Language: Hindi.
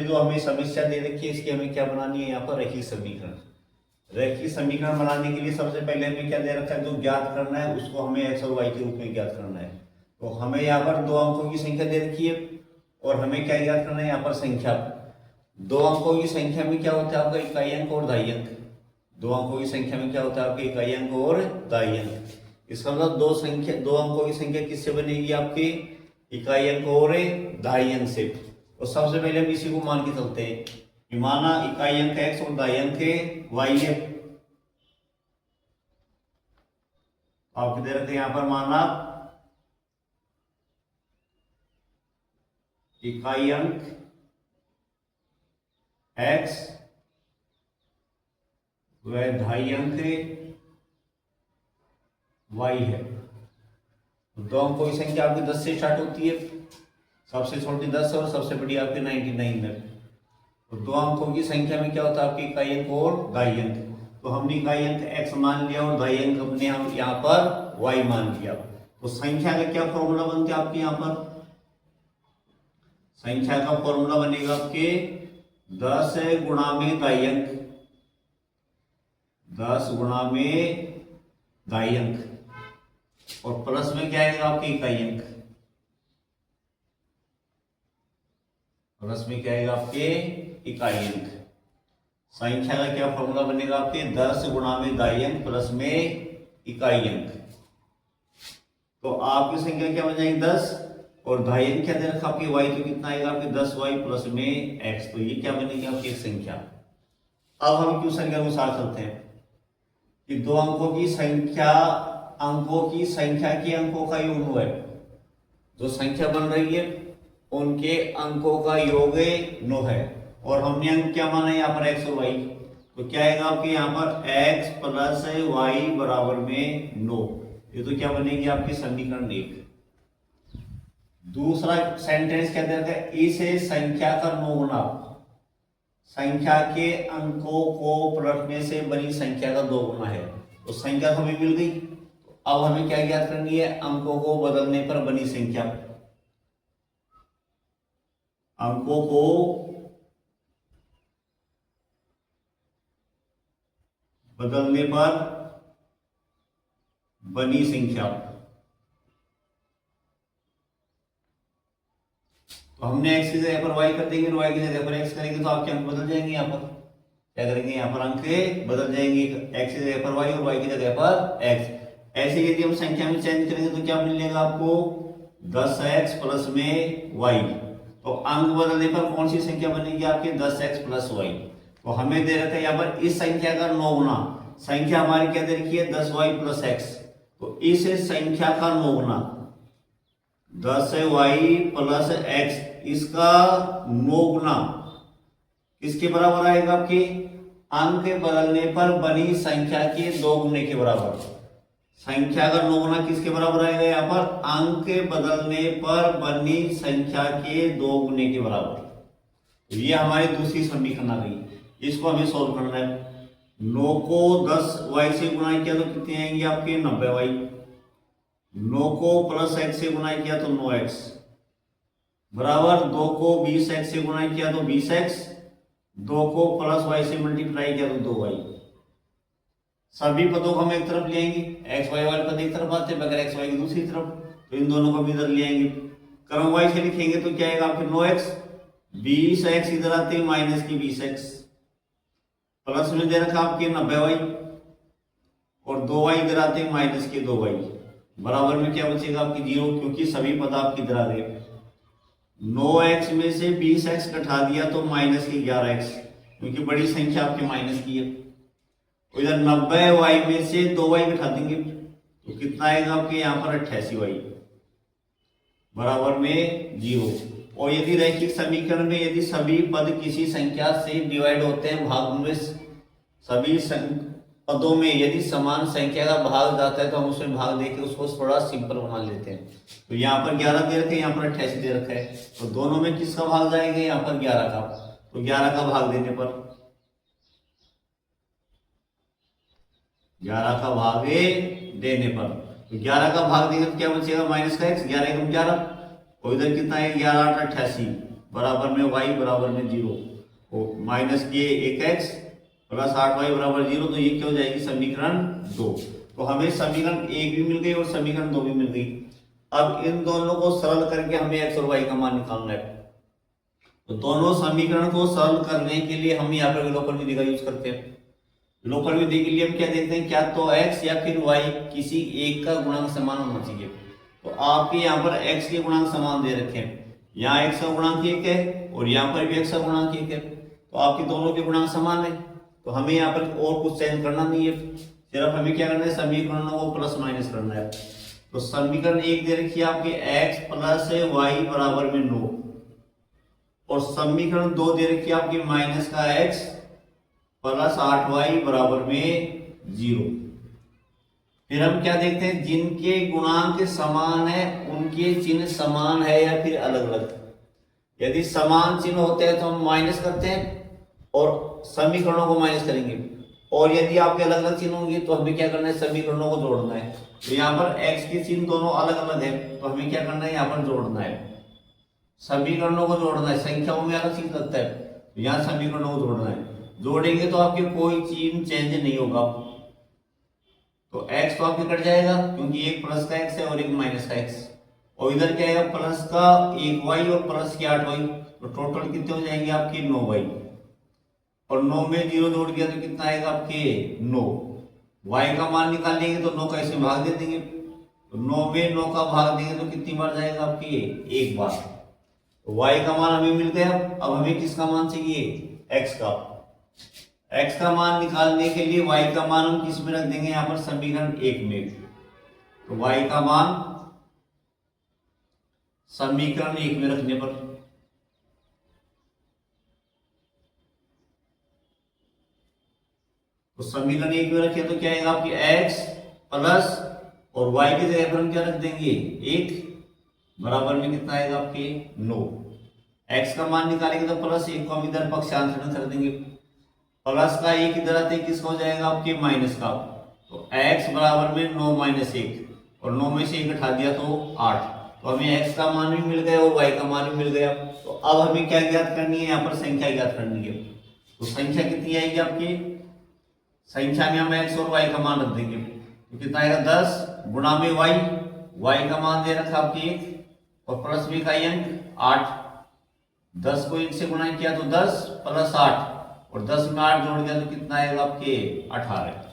जो हमें समस्या दे रखी है इसकी हमें क्या बनानी है, यहाँ पर रैखिक समीकरण। रैखिक समीकरण बनाने के लिए सबसे पहले हमें क्या दे रखा है, जो ज्ञात करना है उसको हमें एक्स और वाई के रूप में ज्ञात करना है। तो हमें यहाँ पर दो अंकों की संख्या दे रखी है और हमें क्या ज्ञात करना है, यहाँ पर संख्या। दो अंकों की संख्या में क्या होता है आपका इकाई अंक और दाई अंक। दो अंकों की संख्या में क्या होता है आपके इकाई अंक और दाई अंक। इसका मतलब दो अंकों की संख्या किससे बनेगी, आपके इकाई अंक और दाई अंक से। तो सबसे पहले हम इसी को मान के चलते हैं कि माना इकाई अंक एक्स और दाई अंक वाई है। आपके दे रखते यहाँ पर माना इकाई अंक एक्स व दाई अंक वाई है। दो अंकों की संख्या आपकी 10 से स्टार्ट होती है, सबसे छोटी 10 और सबसे बड़ी आपकी 99 है। तो दो अंकों की संख्या में क्या होता है आपकी इकाई अंक और दाई अंक। तो हमने इकाई अंक x मान लिया और दाई अंक हमने हम यहाँ पर y मान लिया। तो संख्या का क्या फॉर्मूला बनता है आपके यहाँ पर, संख्या का फॉर्मूला बनेगा आपके 10 गुणा में दाई अंक, 10 गुणा में दाई अंक और प्लस में क्या आएगा आपके इकाई अंक, प्लस में क्या आएगा आपके इकाई अंक। संख्या का क्या फॉर्मूला बनेगा आपके 10 गुणा में दाई अंक प्लस में इकाई अंक। तो आपकी संख्या क्या बन जाएगी 10 और दाई अंक क्या दे रखा आपके y, तो कितना आएगा आपके 10y प्लस में x। तो ये क्या बनेगी आपकी एक संख्या। अब हम क्वेश्चन के अनुसार चलते हैं कि दो अंकों की संख्या, अंकों की संख्या के अंकों का योग है। जो संख्या बन रही है उनके अंकों का योग 9 है और हमने अंक क्या माना है यहाँ पर x और y। तो क्या आएगा आपके यहाँ पर x प्लस y बराबर में 9। ये तो क्या बनेगी आपकी समीकरण 1। दूसरा सेंटेंस क्या देता है, इसे संख्या का 9 गुना, संख्या के अंकों को पलटने से बनी संख्या का 2 गुना है। तो संख्या तो हमें मिल गई, तो अब हमें क्या ज्ञात करनी है, अंकों को बदलने पर बनी संख्या। अंकों को बदलने पर बनी संख्या। तो हमने x की जगह पर y कर देंगे और y की जगह पर x करेंगे तो आपके अंक बदल जाएंगे। यहाँ पर क्या करेंगे, यहाँ पर अंक बदल जाएंगे, x की जगह पर y और y की जगह पर x। ऐसे यदि हम संख्या में चेंज करेंगे तो क्या मिलेगा आपको 10x प्लस में y। तो अंक बदलने पर कौन सी संख्या बनेगी आपके 10x प्लस y। तो हमें दे रखा है यहाँ पर इस संख्या का 9 गुना, संख्या हमारी क्या दे रखी है 10y प्लस x। तो इस संख्या का 9 गुना 10y प्लस x, इसका 9 गुना किसके बराबर आएगा आपके, अंक बदलने पर बनी संख्या के 2 गुने के बराबर। संख्या का 9 गुना किसके बराबर आएगा यहाँ पर, अंक बदलने पर बनी संख्या के 2 गुने के बराबर। तो ये हमारी दूसरी समीकरण आ गई, इसको हमें सोल्व करना है। 9 को 10y से गुणा किया तो कितने आएंगे आपके 90y। 9 को प्लस x से गुणा किया तो 9x बराबर 2 को 20x से गुणा किया तो 20x, 2 को प्लस y से मल्टीप्लाई किया तो 2y। सभी पदों को हम एक तरफ ले आएंगे, एक्स वाई वाले पद एक तरफ आते हैं बगैर एक्स वाई की दूसरी तरफ, तो इन दोनों को भी इधर ले आएंगे। क्रम वाई से लिखेंगे तो क्या आएगा आपके 9x, 20x इधर आते हैं माइनस की 20x, प्लस में दे रखा आपके 90y और 2y इधर आते हैं माइनस के 2y। बराबर में क्या बचेगा आपकी 0, क्योंकि सभी पद आपकी इधर आ गए। 9x में से 20x घटा दिया तो माइनस की 11x, क्योंकि बड़ी संख्या आपकी माइनस की है। इधर 90y में से 2y घटा देंगे तो कितना आएगा आपके यहाँ पर 88y बराबर में 0। और यदि रैखिक समीकरण में यदि सभी पद किसी संख्या से डिवाइड होते हैं भाग में, सभी पदों में यदि समान संख्या का भाग जाता है तो हम उसमें भाग देकर उसको थोड़ा सिंपल बना लेते हैं। तो यहाँ पर 11 दे रखे, यहाँ पर 88 दे रखा है, तो दोनों में किसका भाग जाएगा, यहाँ पर 11 का। तो 11 का भाग देने पर 11 का भाग देने पर तो 11 का भाग देंगे तो क्या बचेगा माइनस का x, 11 एकम 11 और इधर कितना है 11 8 88, बराबर में y बराबर में 0 माइनस के 1x प्लस 8y बराबर 0, तो ये क्या हो जाएगी समीकरण 2। तो हमें समीकरण 1 भी मिल गई और समीकरण 2 भी मिल गई। अब इन दोनों को सरल करके हमें x और y का मान निकालना है। तो दोनों समीकरण को सरल करने के लिए हम यहाँ पर विलोपन विधि का यूज करते हैं। विलोपन विधि के लिए हम क्या देखते हैं, क्या तो x या फिर y किसी एक का गुणांक समान होना चाहिए। तो आपके यहाँ पर x के गुणांक समान दे रखे हैं, यहाँ x का गुणांक 1 है और यहाँ पर भी x का गुणांक 1 है, तो आपके दोनों के गुणांक समान है। तो हमें यहाँ पर और कुछ चेंज करना नहीं है, सिर्फ हमें क्या करना है, समीकरणों को प्लस माइनस करना है। तो समीकरण 1 दे रखी है आपकी x प्लस y बराबर में 9, और समीकरण 2 दे रखी है आपकी माइनस का x प्लस 8y बराबर में 0। फिर हम क्या देखते हैं, जिनके गुणांक समान है उनके चिन्ह समान है या फिर अलग अलग। यदि समान चिन्ह होते हैं तो हम माइनस करते हैं और समीकरणों को माइनस करेंगे, और यदि आपके अलग अलग चिन्ह होंगे तो हमें क्या करना है, समीकरणों को जोड़ना है। तो यहाँ पर x के चिन्ह दोनों अलग अलग है, तो हमें क्या करना है, यहाँ पर जोड़ना है, समीकरणों को जोड़ना है। संख्याओं में अलग चीज लगता है, तो यहाँ समीकरणों को जोड़ना है। जोड़ेंगे तो आपके कोई चिन्ह चेंज नहीं होगा। तो x तो आपके कट जाएगा क्योंकि एक प्लस का x है और एक माइनस का x, और इधर क्या है, प्लस का 1y और प्लस के 8y, तो टोटल कितने हो जाएंगे आपके 9y, और 9 में 0 जोड़ दिया तो कितना आएगा आपके 9। y का मान निकाल लेंगे तो 9 का ऐसे भाग दे देंगे, तो 9 में 9 का भाग देंगे तो कितनी बार जाएगा आपके, एक बार। तो y का मान हमें मिल गया। अब हमें किसका मान चाहिए, x का। x का मान निकालने के लिए y का मान हम किस में रख देंगे, यहाँ पर समीकरण 1 में। तो y का मान समीकरण 1 में रखने पर तो समीकरण 1 में रखे तो क्या आएगा आपकी x प्लस और y की जगह पर हम क्या रख देंगे 1 बराबर में कितना आएगा आपके 9। x का मान निकालेंगे तो प्लस 1 को हम इधर पक्षांतरण कर देंगे, प्लस का 1 इधर आते किसका हो जाएगा आपके माइनस का। तो x बराबर में 9 माइनस 1, और 9 में से 1 हटा दिया तो 8। तो हमें x का मान भी मिल गया और y का मान भी मिल गया। तो अब हमें क्या ज्ञात करनी है, यहाँ पर संख्या ज्ञात करनी है। तो संख्या कितनी आएगी आपकी, संख्या में हम x और y का मान रख देंगे, तो कितना आएगा 10 गुणा में y का मान दे रखा आपकी 1 और प्लस में का अंक 8। 10 को 1 से गुणा किया तो 10 प्लस 8, और 10 में 8 जोड़ दिया तो कितना आएगा आपके 18।